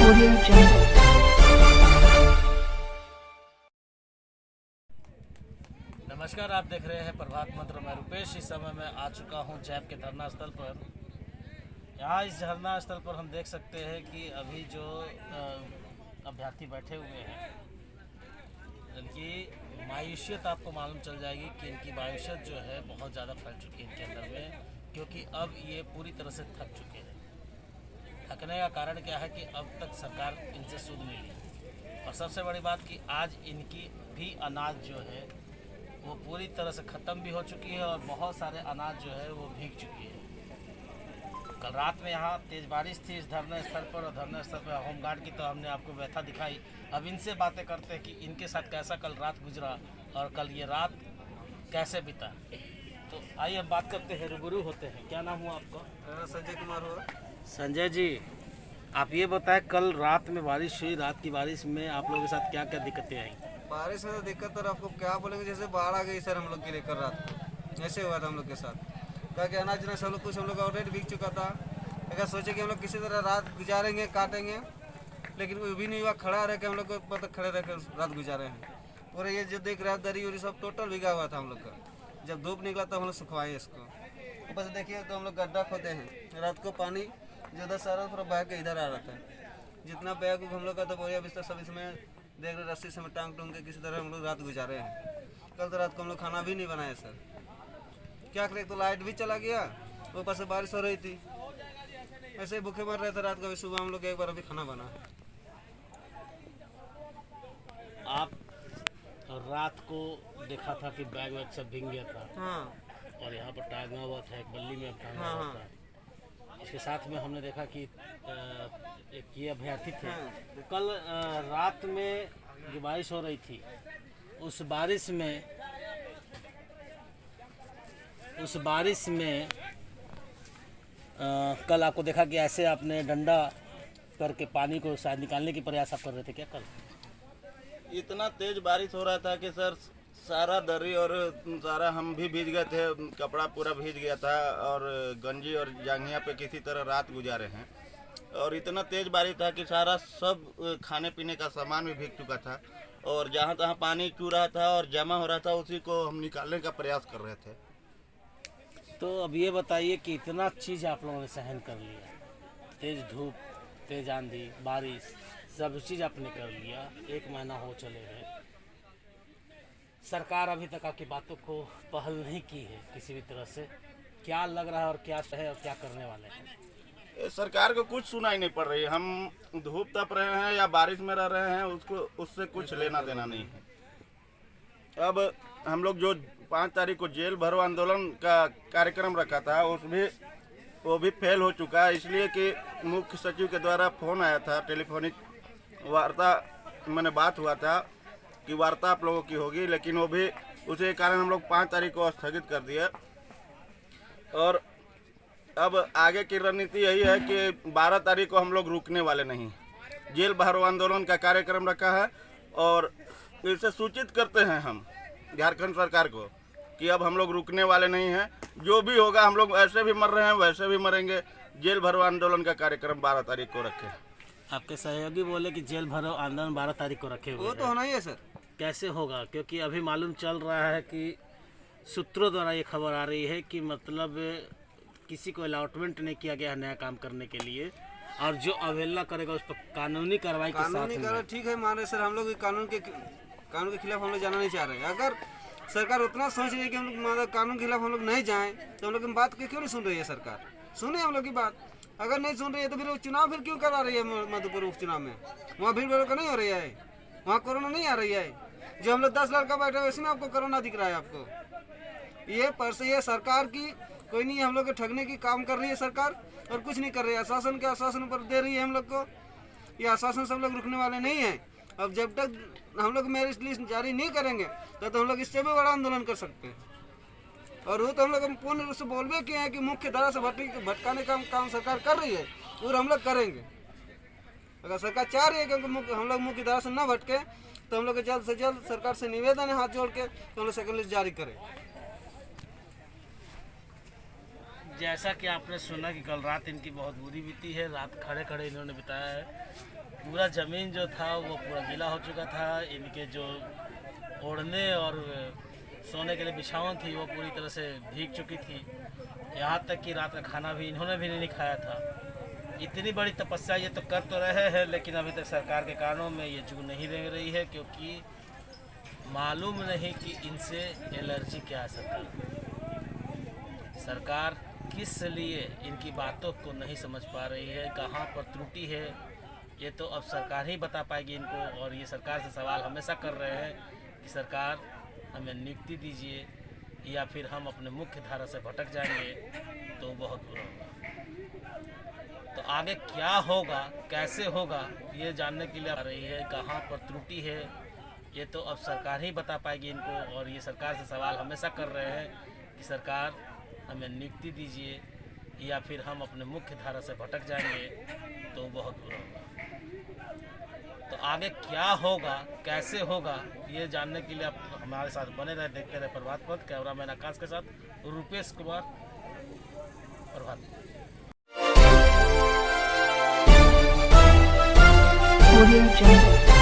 Audio Jungle. नमस्कार, आप देख रहे हैं प्रभात मंत्र। मैं रुपेश। इस समय मैं आ चुका हूं जैप के धरना स्थल पर। यहाँ इस धरना स्थल पर हम देख सकते हैं कि अभी जो अभ्यर्थी बैठे हुए हैं, इनकी मायूसियत आपको मालूम चल जाएगी कि इनकी मायूसियत जो है बहुत ज़्यादा फैल चुकी है इनके अंदर में, क्योंकि अब ये पूरी तरह से थक चुके हैं। थकने का कारण क्या है कि अब तक सरकार इनसे सुध नहीं ली, और सबसे बड़ी बात कि आज इनकी भी अनाज जो है वो पूरी तरह से ख़त्म भी हो चुकी है, और बहुत सारे अनाज जो है वो भीग चुकी है। कल रात में यहाँ तेज़ बारिश थी इस धरना स्थल पर, और धरना स्थल पर होमगार्ड की तो हमने आपको व्यथा दिखाई। अब इनसे बातें करते हैं कि इनके साथ कैसा कल रात गुजरा और कल ये रात कैसे बीता। तो आइए हम बात करते हैं, रूबरू होते हैं। क्या नाम हुआ आपका? मेरा संजय कुमार हुआ। संजय जी, आप ये बताएं, कल रात में बारिश हुई, रात की बारिश में आप लोगों के साथ क्या क्या दिक्कतें आई? बारिश में तो दिक्कत, तो आपको क्या बोलेंगे, जैसे बाढ़ आ गई सर हम लोग के लेकर रात को। ऐसे हुआ था हम लोग के साथ, क्या कि अनाज ना सब लोग कुछ हम लोग ऑलरेडी भीग चुका था। अगर सोचे कि हम लोग किसी तरह रात गुजारेंगे, काटेंगे, लेकिन वो भी नहीं हुआ। खड़ा रह के हम लोग को मतलब खड़े रह कर रात गुजारे हैं। पूरे ये जो देख रहा है दरी उरी सब टोटल भीगा हुआ था हम लोग का। जब धूप निकला तो हम लोग सुखवाए इसको। ऊपर से देखिए तो हम लोग गड्ढा खोदे हैं। रात को पानी जो उधर सारा पूरा बह के इधर आ रहा था। जितना बैग हम लोग का तो बोरिया बिस्तर सब इसमें देख रहे, रस्सी से टांग टूंग के किसी तरह हम लोग रात गुजारे हैं। कल तो रात को हम लोग खाना भी नहीं बनाए सर। क्या करें, तो लाइट भी चला गया, ऊपर से बारिश हो रही थी। ऐसे ही भूखे मर रहे थे रात को। सुबह हम लोग एक बार अभी खाना बना। आप रात को देखा था कि बैग वैग सब भीग गया था। हाँ और यहाँ पर टांगा हुआ था, एक बल्ली में टांगा हाँ हुआ हाँ। था। इसके साथ में हमने देखा कि एक ये अभ्यर्थी थे। हाँ। कल रात में जो बारिश हो रही थी, उस बारिश में कल आपको देखा कि ऐसे आपने डंडा करके पानी को शायद निकालने की प्रयास आप कर रहे थे क्या कल? इतना तेज बारिश हो रहा था कि सर सारा दरी और सारा हम भी भीग गए थे। कपड़ा पूरा भीग गया था, और गंजी और जांघिया पे किसी तरह रात गुजारे हैं। और इतना तेज बारिश था कि सारा सब खाने पीने का सामान भी भीग चुका था, और जहाँ तहाँ पानी चू रहा था और जमा हो रहा था, उसी को हम निकालने का प्रयास कर रहे थे। तो अब ये बताइए कि इतना चीज़ आप लोगों ने सहन कर लिया, तेज़ धूप, तेज़ आंधी, बारिश, सब चीज़ आपने कर लिया। 1 महीना हो चले हैं, सरकार अभी तक आपकी बातों को पहल नहीं की है किसी भी तरह से। क्या लग रहा है और क्या है और क्या करने वाले हैं? सरकार को कुछ सुनाई नहीं पड़ रही है। हम धूप तप रहे हैं या बारिश में रह रहे हैं, उससे कुछ लेना देना नहीं है। अब हम लोग जो 5 तारीख को जेल भरो आंदोलन का कार्यक्रम रखा था, वो भी फेल हो चुका है, इसलिए कि मुख्य सचिव के द्वारा फ़ोन आया था, टेलीफोनिक वार्ता मैंने बात हुआ था कि वार्ता आप लोगों की होगी, लेकिन वो भी उसी कारण हम लोग 5 तारीख को स्थगित कर दिया। और अब आगे की रणनीति यही है कि 12 तारीख को हम लोग रुकने वाले नहीं। जेल भरो आंदोलन का कार्यक्रम रखा है, और इससे सूचित करते हैं हम झारखंड सरकार को कि अब हम लोग रुकने वाले नहीं हैं। जो भी होगा, हम लोग ऐसे भी मर रहे हैं वैसे भी मरेंगे। जेल भरो आंदोलन का कार्यक्रम 12 तारीख को रखें। आपके सहयोगी बोले कि जेल भरो आंदोलन 12 तारीख को रखे हुए वो हैं। तो होना ही है सर। कैसे होगा? क्योंकि अभी मालूम चल रहा है कि सूत्रों द्वारा ये खबर आ रही है कि मतलब किसी को अलॉटमेंट नहीं किया गया है नया काम करने के लिए, और जो अवहेलना करेगा उस पर कानूनी कार्रवाई के साथ कानूनी कार्रवाई ठीक है, मान रहे सर। हम लोग कानून के खिलाफ हम लोग जाना नहीं चाह रहे हैं। अगर सरकार उतना सोच रही है कि हम लोग कानून के खिलाफ हम लोग नहीं जाएं, तो हम लोग की बात क्यों नहीं सुन रही है सरकार? सुने हम लोग की बात। अगर नहीं सुन रही है तो फिर चुनाव फिर क्यों करा रही है? मधुपुर उपचुनाव में वहाँ भीड़ भड़का नहीं हो रही है, वहाँ कोरोना नहीं आ रही है। जो हम लोग 10 लड़का बैठे हुए इसमें आपको कोरोना दिख रहा है आपको। ये पर से ये सरकार की कोई नहीं, हम लोग को ठगने की काम कर रही है सरकार, और कुछ नहीं कर रही है। आश्वासन के आश्वासन पर दे रही है हम लोग को। ये आश्वासन से हम लोग रुकने वाले नहीं हैं। अब जब तक हम लोग मेरिट लिस्ट जारी नहीं करेंगे तो हम लोग इससे भी बड़ा आंदोलन कर सकते हैं। और वो तो हम लोग पूर्ण रूप से बोलबे किए हैं कि मुख्य धारा से भटकाने का काम सरकार कर रही है, और हम लोग करेंगे। अगर सरकार चाह रही है कि हम लोग मुख्य धारा से न भटके, तो हम लोग जल्द से जल्द सरकार से निवेदन है हाथ जोड़ के, तो हम लोग सेकंड लिस्ट जारी करें। जैसा कि आपने सुना कि कल रात इनकी बहुत बुरी बीती है। रात खड़े खड़े इन्होंने बिताया है। पूरा ज़मीन जो था वो पूरा गीला हो चुका था। इनके जो ओढ़ने और सोने के लिए बिछावन थी वो पूरी तरह से भीग चुकी थी। यहाँ तक कि रात का खाना भी इन्होंने भी नहीं खाया था। इतनी बड़ी तपस्या ये तो कर तो रहे हैं, लेकिन अभी तक सरकार के कानों में ये चूक नहीं दे रही है, क्योंकि मालूम नहीं कि इनसे एलर्जी क्या है। सरकार किस लिए इनकी बातों को नहीं समझ पा रही है, कहाँ पर त्रुटि है, ये तो अब सरकार ही बता पाएगी इनको। और ये सरकार से सवाल हमेशा कर रहे हैं कि सरकार हमें नियुक्ति दीजिए या फिर हम अपने मुख्य धारा से भटक जाएंगे तो बहुत बुरा होगा। तो आगे क्या होगा, कैसे होगा, ये जानने के लिए आ रही है, कहाँ पर त्रुटि है, ये तो अब सरकार ही बता पाएगी इनको। और ये सरकार से सवाल हमेशा कर रहे हैं कि सरकार हमें नियुक्ति दीजिए या फिर हम अपने मुख्य धारा से भटक जाएंगे तो बहुत बुरा होगा। तो आगे क्या होगा, कैसे होगा, ये जानने के लिए आप हमारे साथ बने रहे, देखते रहे प्रभात पथ। कैमरामैन आकाश के साथ रूपेश कुमार, प्रभात। Audio Jungle.